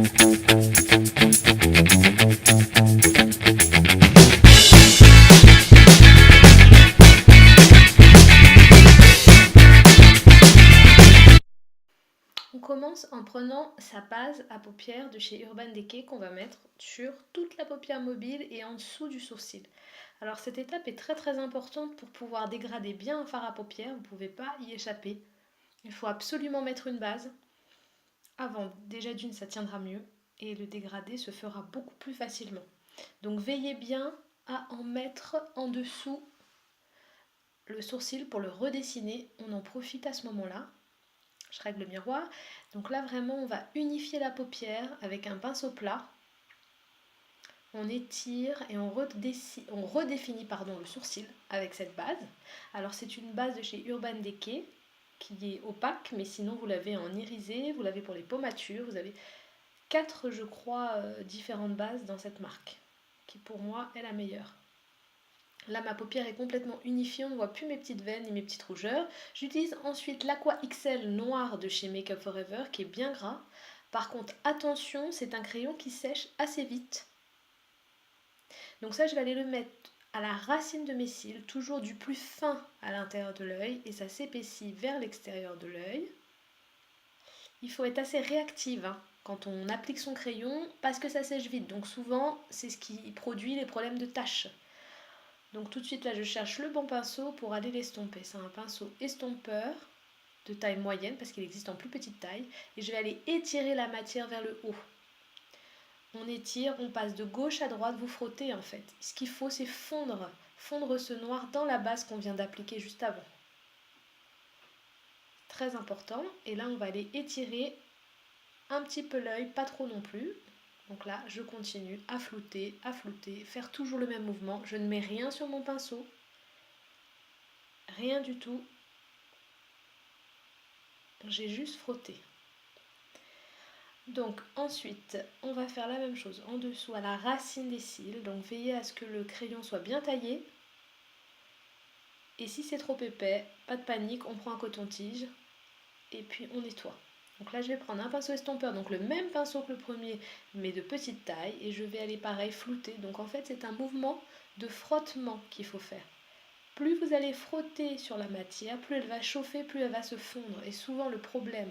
On commence en prenant sa base à paupières de chez Urban Decay qu'on va mettre sur toute la paupière mobile et en dessous du sourcil. Alors cette étape est très très importante pour pouvoir dégrader bien un fard à paupières, vous ne pouvez pas y échapper. Il faut absolument mettre une base. Avant, déjà d'une ça tiendra mieux et le dégradé se fera beaucoup plus facilement. Donc veillez bien à en mettre en dessous le sourcil pour le redessiner. On en profite à ce moment-là. Je règle le miroir. Donc là vraiment on va unifier la paupière avec un pinceau plat. On étire et on redéfinit le sourcil avec cette base. Alors c'est une base de chez Urban Decay qui est opaque, mais sinon vous l'avez en irisé, vous l'avez pour les pommatures, vous avez 4 je crois différentes bases dans cette marque, qui pour moi est la meilleure. Là ma paupière est complètement unifiée, on ne voit plus mes petites veines ni mes petites rougeurs. J'utilise ensuite l'Aqua XL noir de chez Make Up For Ever qui est bien gras. Par contre attention, c'est un crayon qui sèche assez vite. Donc ça je vais aller le mettre à la racine de mes cils, toujours du plus fin à l'intérieur de l'œil et ça s'épaissit vers l'extérieur de l'œil. Il faut être assez réactive quand on applique son crayon parce que ça sèche vite. Donc souvent c'est ce qui produit les problèmes de taches. Donc tout de suite là je cherche le bon pinceau pour aller l'estomper. C'est un pinceau estompeur de taille moyenne parce qu'il existe en plus petite taille. Et je vais aller étirer la matière vers le haut. On étire, on passe de gauche à droite, vous frottez en fait. Ce qu'il faut c'est fondre ce noir dans la base qu'on vient d'appliquer juste avant. Très important. Et là on va aller étirer un petit peu l'œil, pas trop non plus. Donc là je continue à flouter, faire toujours le même mouvement. Je ne mets rien sur mon pinceau. Rien du tout. J'ai juste frotté. Donc ensuite, on va faire la même chose en dessous à la racine des cils. Donc veillez à ce que le crayon soit bien taillé. Et si c'est trop épais, pas de panique, on prend un coton-tige et puis on nettoie. Donc là, je vais prendre un pinceau estompeur, donc le même pinceau que le premier, mais de petite taille. Et je vais aller pareil flouter. Donc en fait, c'est un mouvement de frottement qu'il faut faire. Plus vous allez frotter sur la matière, plus elle va chauffer, plus elle va se fondre. Et souvent le problème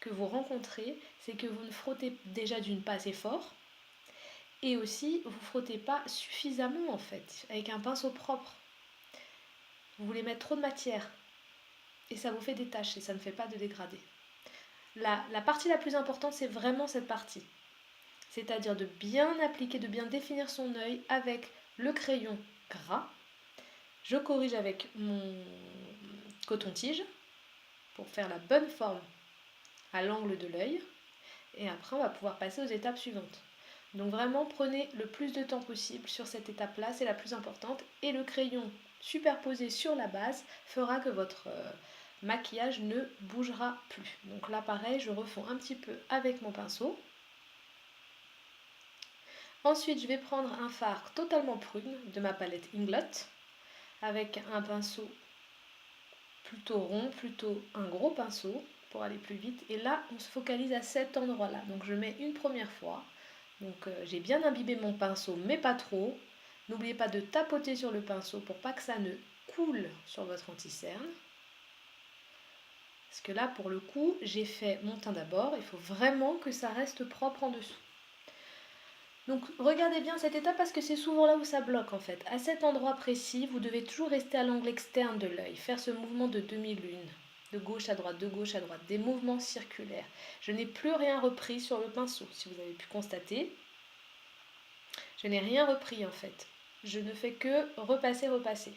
que vous rencontrez, c'est que vous ne frottez déjà d'une pas assez fort, et aussi vous ne frottez pas suffisamment en fait, avec un pinceau propre. Vous voulez mettre trop de matière, et ça vous fait des taches, et ça ne fait pas de dégradé. La partie la plus importante, c'est vraiment cette partie. C'est-à-dire de bien appliquer, de bien définir son œil avec le crayon gras. Je corrige avec mon coton-tige pour faire la bonne forme à l'angle de l'œil. Et après, on va pouvoir passer aux étapes suivantes. Donc vraiment, prenez le plus de temps possible sur cette étape-là, c'est la plus importante. Et le crayon superposé sur la base fera que votre maquillage ne bougera plus. Donc là, pareil, je refonds un petit peu avec mon pinceau. Ensuite, je vais prendre un fard totalement prune de ma palette Inglot avec un pinceau plutôt rond, plutôt un gros pinceau pour aller plus vite. Et là, on se focalise à cet endroit-là. Donc je mets une première fois. Donc j'ai bien imbibé mon pinceau, mais pas trop. N'oubliez pas de tapoter sur le pinceau pour pas que ça ne coule sur votre anti-cerne. Parce que là, pour le coup, j'ai fait mon teint d'abord. Il faut vraiment que ça reste propre en dessous. Donc regardez bien cette étape parce que c'est souvent là où ça bloque en fait. À cet endroit précis, vous devez toujours rester à l'angle externe de l'œil, faire ce mouvement de demi-lune, de gauche à droite, des mouvements circulaires. Je n'ai plus rien repris sur le pinceau, si vous avez pu constater. Je n'ai rien repris en fait. Je ne fais que repasser.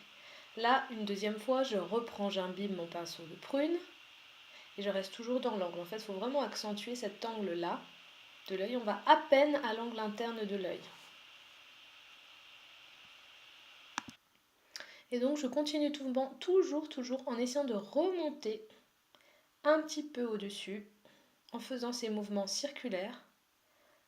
Là, une deuxième fois, je reprends, j'imbibe mon pinceau de prune et je reste toujours dans l'angle. En fait, il faut vraiment accentuer cet angle-là de l'œil. On va à peine à l'angle interne de l'œil. Et donc je continue toujours en essayant de remonter un petit peu au-dessus, en faisant ces mouvements circulaires.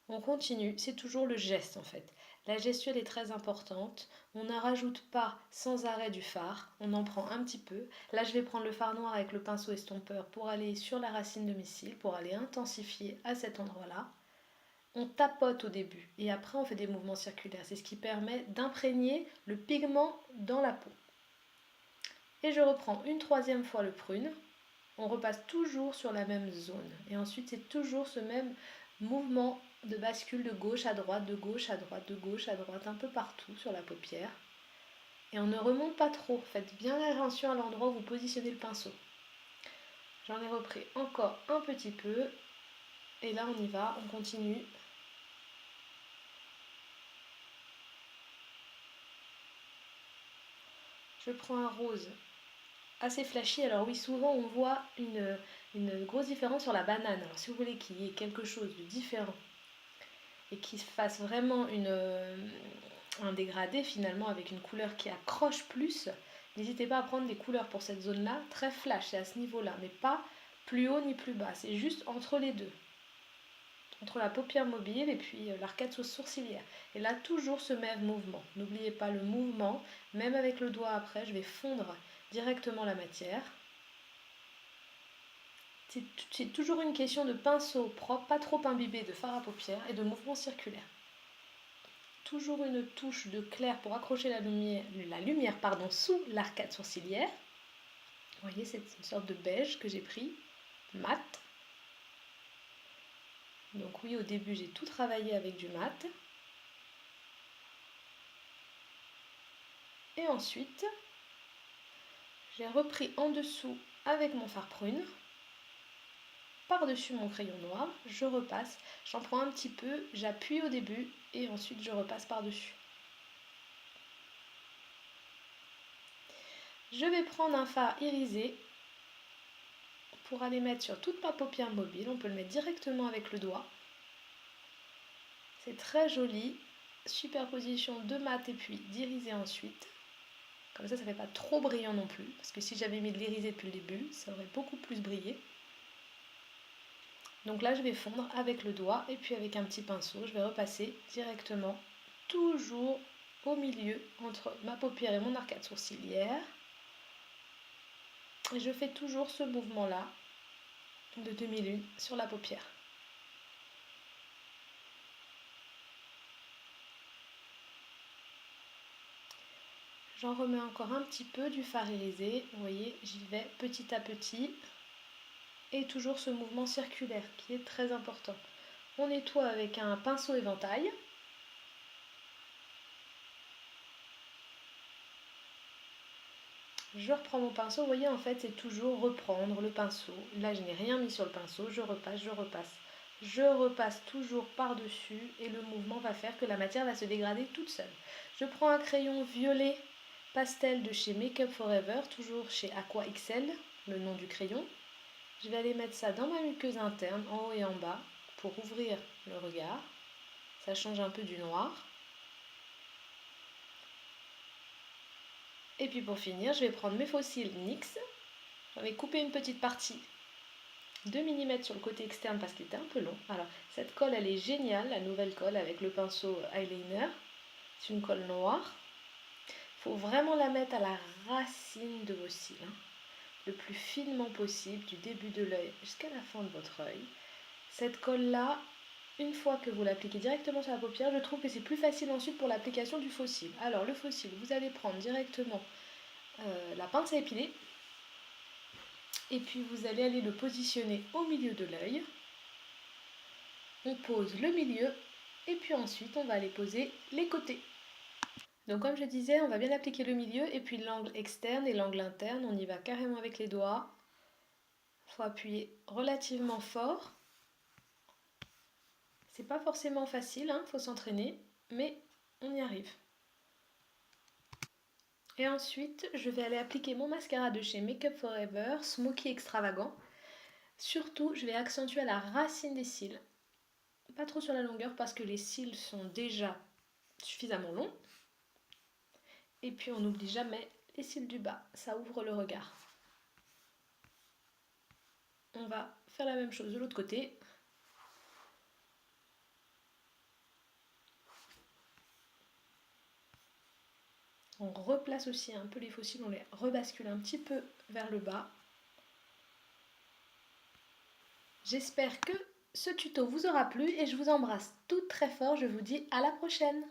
On continue, c'est toujours le geste en fait. La gestuelle est très importante. On ne rajoute pas sans arrêt du fard, on en prend un petit peu. Là je vais prendre le fard noir avec le pinceau estompeur pour aller sur la racine de mes cils, pour aller intensifier à cet endroit-là. on tapote au début et après on fait des mouvements circulaires. C'est ce qui permet d'imprégner le pigment dans la peau. Et je reprends une troisième fois le prune. On repasse toujours sur la même zone. Et ensuite, c'est toujours ce même mouvement de bascule de gauche à droite, de gauche à droite, de gauche à droite, un peu partout sur la paupière. Et on ne remonte pas trop. Faites bien attention à l'endroit où vous positionnez le pinceau. J'en ai repris encore un petit peu. Et là, on y va, on continue. Je prends un rose assez flashy. Alors oui, souvent on voit une grosse différence sur la banane. Alors si vous voulez qu'il y ait quelque chose de différent et qui se fasse vraiment un dégradé finalement avec une couleur qui accroche plus, n'hésitez pas à prendre des couleurs pour cette zone-là, très flash, c'est à ce niveau-là, mais pas plus haut ni plus bas, c'est juste entre les deux. Entre la paupière mobile et puis l'arcade sourcilière. Et là, toujours ce même mouvement. N'oubliez pas le mouvement, même avec le doigt après, je vais fondre directement la matière. C'est toujours une question de pinceau propre, pas trop imbibé de fard à paupières et de mouvement circulaire. Toujours une touche de clair pour accrocher la lumière sous l'arcade sourcilière. Vous voyez, c'est une sorte de beige que j'ai pris, mat. Donc oui, au début, j'ai tout travaillé avec du mat. Et ensuite, j'ai repris en dessous avec mon fard prune. Par-dessus mon crayon noir, je repasse. J'en prends un petit peu, j'appuie au début et ensuite je repasse par-dessus. Je vais prendre un fard irisé pour aller mettre sur toute ma paupière mobile. On peut le mettre directement avec le doigt. C'est très joli. Superposition de mat et puis d'irisé ensuite. Comme ça ne fait pas trop brillant non plus. Parce que si j'avais mis de l'irisé depuis le début, ça aurait beaucoup plus brillé. Donc là, je vais fondre avec le doigt et puis avec un petit pinceau, je vais repasser directement, toujours au milieu, entre ma paupière et mon arcade sourcilière. Et je fais toujours ce mouvement-là de demi-lune sur la paupière. J'en remets encore un petit peu du fard irisé. Vous voyez, j'y vais petit à petit. Et toujours ce mouvement circulaire qui est très important. On nettoie avec un pinceau éventail. Je reprends mon pinceau, vous voyez en fait c'est toujours reprendre le pinceau. Là je n'ai rien mis sur le pinceau, je repasse, je repasse. Je repasse toujours par-dessus et le mouvement va faire que la matière va se dégrader toute seule. Je prends un crayon violet pastel de chez Make Up For Ever, toujours chez Aqua XL, le nom du crayon. Je vais aller mettre ça dans ma muqueuse interne, en haut et en bas, pour ouvrir le regard. Ça change un peu du noir. Et puis pour finir, je vais prendre mes faux cils NYX. J'en ai coupé une petite partie, 2 mm sur le côté externe parce qu'il était un peu long. Alors cette colle elle est géniale, la nouvelle colle avec le pinceau eyeliner. C'est une colle noire. Il faut vraiment la mettre à la racine de vos cils, le plus finement possible, du début de l'œil jusqu'à la fin de votre œil. Cette colle là, une fois que vous l'appliquez directement sur la paupière, je trouve que c'est plus facile ensuite pour l'application du faux cil. Alors le faux cil, vous allez prendre directement la pince à épiler et puis vous allez aller le positionner au milieu de l'œil. On pose le milieu et puis ensuite on va aller poser les côtés. Donc comme je disais, on va bien appliquer le milieu et puis l'angle externe et l'angle interne, on y va carrément avec les doigts. Il faut appuyer relativement fort. C'est pas forcément facile, faut s'entraîner, mais on y arrive. Et ensuite, je vais aller appliquer mon mascara de chez Make Up For Ever, Smoky Extravagant. Surtout, je vais accentuer à la racine des cils. Pas trop sur la longueur parce que les cils sont déjà suffisamment longs. Et puis on n'oublie jamais les cils du bas, ça ouvre le regard. On va faire la même chose de l'autre côté. On replace aussi un peu les faux cils, on les rebascule un petit peu vers le bas. J'espère que ce tuto vous aura plu et je vous embrasse toutes très fort. Je vous dis à la prochaine.